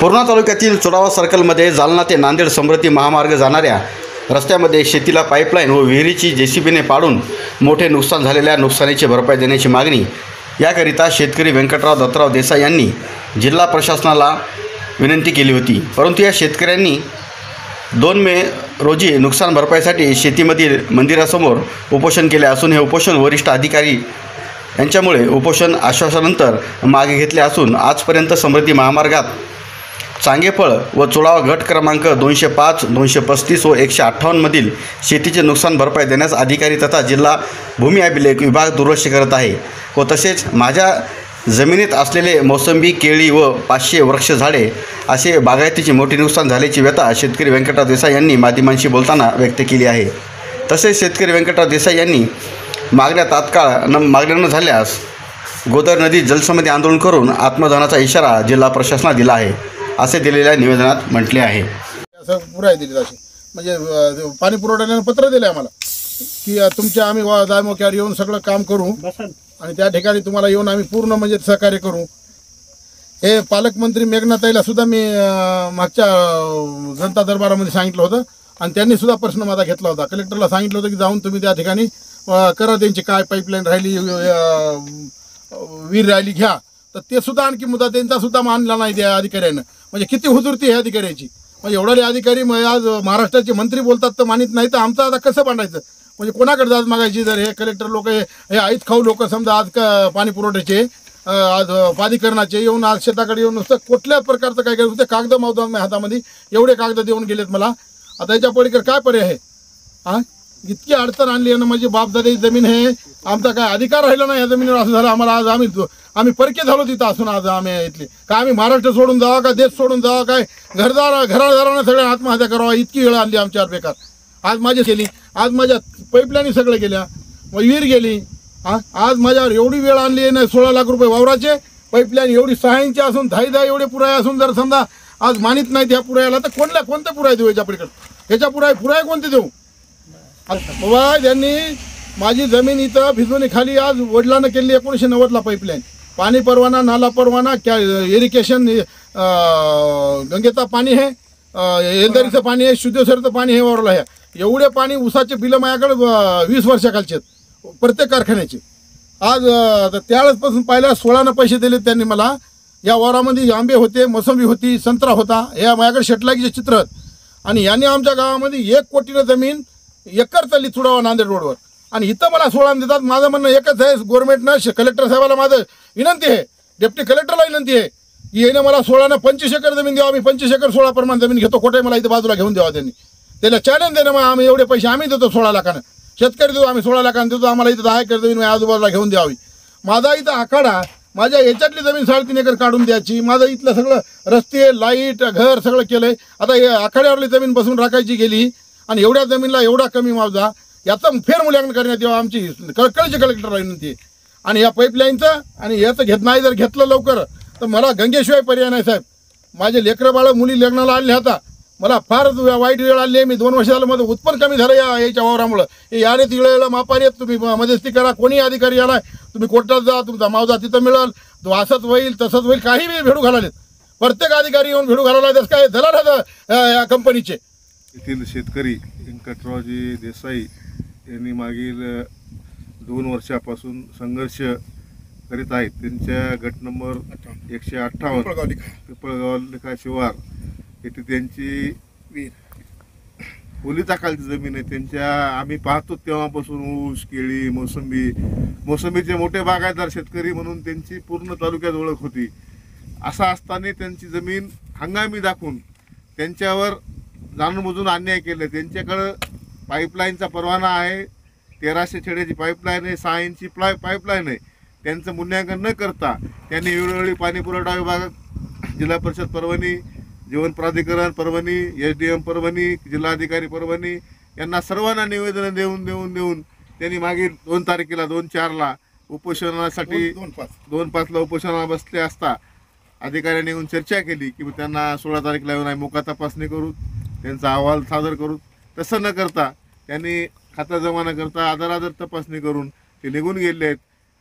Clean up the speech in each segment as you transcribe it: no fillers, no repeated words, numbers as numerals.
पूर्णा तालुक्यातील चोरावा सर्कलमध्ये जालना ते नांदेड समृद्धी महामार्ग जाणाऱ्या रस्त्यामध्ये शेतीला पाईपलाईन व विहिरीची जेसीबीने पाडून मोठे नुकसान झालेल्या नुकसानीची भरपाई देण्याची मागणी याकरिता शेतकरी व्यंकटराव दत्तराव देसाई यांनी जिल्हा प्रशासनाला विनंती केली होती। परंतु या शेतकऱ्यांनी 2 मे रोजी नुकसान भरपाईसाठी शेतीमधील मंदिरासमोर उपोषण केले असून हे उपोषण वरिष्ठ अधिकारी यांच्यामुळे उपोषण आश्वासनानंतर मागे घेतले असून आजपर्यंत समृद्धी महामार्गात चांगेफळ व चोळावा गट क्रमांक 205, 235 व 158 मधील शेतीचे नुकसान भरपाई देण्यास अधिकारी तथा जिल्हा भूमी अभिलेख विभाग दुर्लक्ष करत आहे व तसेच माझ्या जमिनीत असलेले मोसंबी, केळी व 500 वृक्ष झाडे असे बागायतीचे मोठे नुकसान झाल्याची व्यथा शेतकरी व्यंकटराव देसाई यांनी माध्यमांशी बोलताना व्यक्त केली आहे। तसेच शेतकरी व्यंकटराव देसाई यांनी मागण्या तात्काळ मागण्या न झाल्यास गोदावरी नदी जलसमाधी आंदोलन करून आत्मदहनाचा इशारा जिल्हा प्रशासनाला दिला आहे असे दिलेल्या निवेदनात म्हटले आहे। असं पुराय दिली अशी म्हणजे पाणी पुरवठ्याने पत्र दिले आम्हाला की तुमच्या आम्ही दायमोक्यावर येऊन सगळं काम करू आणि त्या ठिकाणी तुम्हाला येऊन आम्ही पूर्ण म्हणजे सहकार्य करू। हे पालकमंत्री मेघनाताईला सुद्धा मी मागच्या जनता दरबारामध्ये सांगितलं होतं आणि त्यांनी सुद्धा प्रश्न माझा घेतला होता। कलेक्टरला सांगितलं होतं की जाऊन तुम्ही त्या ठिकाणी करा, त्यांची काय पाईपलाईन राहिली, विहीर राहिली घ्या, तर ते सुद्धा आणखी मुद्दा त्यांचा सुद्धा मानला नाही त्या अधिकाऱ्यानं। म्हणजे किती हुजूरती आहे अधिकाऱ्याची, म्हणजे एवढे अधिकारी आज महाराष्ट्राचे मंत्री बोलतात तर मानित नाही, तर आमचं आता कसं बांधायचं, म्हणजे कोणाकडे जात मागायची। जर हे कलेक्टर लोक हे आईत खाऊ लोक समजा आज पाणी पुरवठ्याचे आज प्राधिकरणाचे येऊन आज शेताकडे येऊन नुसतं कुठल्या प्रकारचं काय नुसतं कागद मावतात माझ्या हातामध्ये, एवढे कागद देऊन गेलेत मला। आता याच्या पलीकडे काय पर्याय आहे? हां, इतकी अडचण आणली आहे ना, म्हणजे बापदादी जमीन हे आमचा काय अधिकार राहिला नाही या जमिनीवर, असं झालं आम्हाला। आज आम्ही परके झालो तिथं असून आज आम्ही इथले काय आम्ही महाराष्ट्र सोडून जावा का देश सोडून जावा, काय घरादारांना सगळ्या आत्महत्या करावा इतकी वेळ आणली आमच्यावर बेकार। आज माझी केली, आज माझ्या पाईपलाईन सगळं गेल्या, विहीर गेली। आज माझ्यावर एवढी वेळ आणली आहे ना, 16 लाख रुपये वावराचे पाईपलाईन एवढी 6 इंच असून 10 एवढे पुराय असून जर समजा आज मानित नाही त्या पुरायाला, तर कोणते पुराय देऊ याच्या पलीकडे? ह्याच्या पुराय कोणते देऊ? बाबा त्यांनी माझी जमीन इथं भिजवणी खाली आज वडिलांना केली 1990ला पाईपलाईन, पाणी परवाना, नाला परवाना, इरिगेशन, गंगेचा पाणी आहे, एलदरीचं पाणी आहे, शुद्धेश्वरचं पाणी आहे वावरला आहे। एवढे पाणी ऊसाचे बिलं माझ्याकडे 20 वर्षाखालचे प्रत्येक कारखान्याचे। आज त्यावेळेसपासून पहिल्या 16 पैसे दिले त्यांनी मला। या वावरामध्ये आंबे होते, मोसंबी होती, संत्रा होता, हे माझ्याकडे शेटलागीचे चित्र आहेत। आणि यांनी आमच्या गावामध्ये 1 कोटीनं जमीन एकर चालली चुडावा नांदेड रोडवर, आणि इथं मला 16 देतात। माझं म्हणणं एकच आहे, गव्हर्नमेंटनं कलेक्टर साहेबाला माझं विनंती आहे, डेप्टी कलेक्टरला विनंती आहे की याने मला 16 25 एकर जमीन द्यावा। मी 25 एकर 16 प्रमाण जमीन घेतो, कोठे मला इथं बाजूला घेऊन द्यावा त्यांनी। त्याला चॅलेंज देणं, मग आम्ही एवढे पैसे आम्ही देतो 16 लाखानं, शेतकरी देतो आम्ही 16 लाखानं देतो, आम्हाला इथं 10 एकर जमीन आजूबाजूला घेऊन द्यावी। माझा इथं आखाडा, माझ्या याच्यातली जमीन 3.5 एकर काढून द्यायची। माझं इथलं सगळं रस्ते, लाईट, घर सगळं केलंय। आता हे आखाड्यावरली जमीन बसून राखायची गेली आणि एवढ्या जमीनला एवढा कमी मुआवजा, याचं फेरमूल्यांकन करण्यात यावं आमची कळकळीची कलेक्टरला विनंती आहे। आणि या पाईपलाईनचं आणि याचं नाही जर घेतलं लवकर तर मला गंगेशिवाय पर्याय नाही साहेब। माझे लेकरं बाळं मुली लग्नाला आणले आता, मला फारच वाईट वेळ आली आहे। मी 2 वर्ष झालं माझं उत्पन्न कमी झालं याच्या वावरामुळं। हे यारेत इळेला मापारी आहेत, तुम्ही मध्यस्थी करा, कोणी अधिकारी आलाय तुम्ही कोर्टात जा, तुमचा मावजा तिथं मिळेल, तो असंच होईल तसंच होईल, काही बी भेडू घालालेत, प्रत्येक अधिकारी येऊन भेडू घालायला तसं काय झालं राहतं या कंपनीचे। येथील शेतकरी व्यंकटरावजी देसाई यांनी मागील 2 वर्षापासून संघर्ष करीत आहेत। त्यांच्या गट नंबर 158 पिपळगाव शिवार येथे त्यांची पोलिसाखालची जमीन आहे। त्यांच्या आम्ही पाहतो तेव्हापासून ऊस, केळी, मोसंबीचे मोठे बागायतदार शेतकरी म्हणून त्यांची पूर्ण तालुक्यात ओळख होती। असा असताना त्यांची जमीन हंगामी दाखवून त्यांच्यावर जाणून बुजून अन्याय केले। त्यांच्याकडं पाईपलाईनचा परवाना आहे, 1300 छेड्याची पाईपलाईन आहे, 6 इंची पाईपलाईन आहे। त्यांचं मूल्यांकन न करता त्यांनी वेळोवेळी पाणी पुरवठा विभाग, जिल्हा परिषद परभणी, जीवन प्राधिकरण परभणी, SDM परभणी, जिल्हाधिकारी परभणी यांना सर्वांना निवेदन देऊन त्यांनी मागील 2 तारखेला 2/4ला उपोषणासाठी 2/5ला उपोषणाला बसले असता अधिकाऱ्यांनी येऊन चर्चा केली की त्यांना 16 तारखेला येऊन आम्ही मोका तपासणी करू, त्यांचा अहवाल सादर करू। तसं न करता त्यांनी खाता जमा न करता आधार तपासणी करून ते निघून गेले आहेत।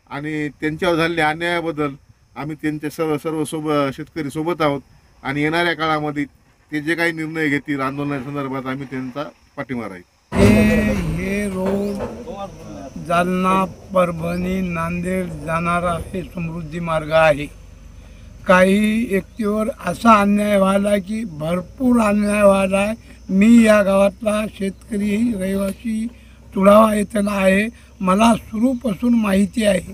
आणि त्यांच्यावर झालेल्या अन्यायाबद्दल आम्ही त्यांच्या सर्व शेतकरी सोबत आहोत। आणि येणाऱ्या काळामध्ये ते जे काही निर्णय घेतील आंदोलनासंदर्भात आम्ही त्यांचा पाठिंबा राहील. हे रोड जालना, परभणी, नांदेड जाणारा हे समृद्धी मार्ग आहे. काही व्यक्तीवर असा अन्याय व्हायला की भरपूर अन्याय व्हायला आहे. मी या गावातला शेतकरी रहिवासी तुळावा येथला आहे. मला सुरूपासून माहिती आहे.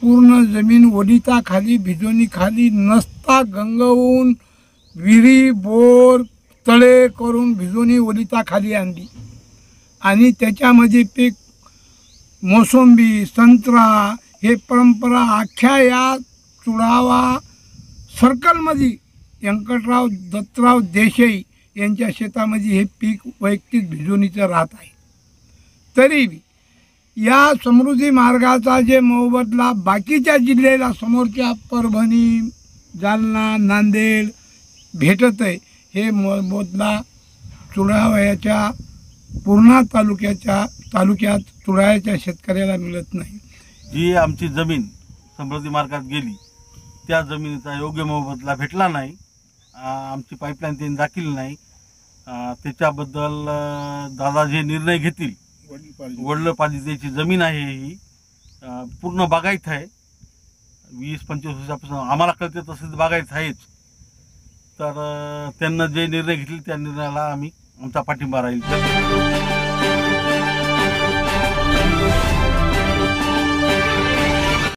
पूर्ण जमीन ओलिताखाली भिजवणीखाली नसता गंगवून विहिरी बोर तळे करून भिजवणी ओलिताखाली आणली आणि त्याच्यामध्ये पीक मोसंबी संत्रा हे परंपरा अख्ख्या या चुडावा सर्कलमध्ये व्यंकटराव दत्तराव देसाई यांच्या शेतामध्ये हे पीक वैयक्तिक भिजवणीचं राहत आहे. तरी या समृद्धी मार्गाचा जे मोबदला बाकीच्या जिल्ह्याला समोरच्या परभणी, जालना, नांदेड भेटत आहे हे मोबदला चुडाव्याच्या पूर्णा तालुक्यात चुडाव्याच्या शेतकऱ्याला मिळत नाही. जी आमची जमीन समृद्धी मार्गात गेली त्या जमिनीचा योग्य मोबदला भेटला नाही. आमची पाईपलाईन त्यांनी दाखवली नाही. त्याच्याबद्दल दादा जे निर्णय घेतील, वडलोपार्जितेची जमीन आहे ही पूर्ण बागायत आहे. 20-25 वर्षापासून आम्हाला कळते तसेच बागायत आहेच. तर त्यांना जे निर्णय घेतील त्या निर्णयाला आम्ही आमचा पाठिंबा राहील.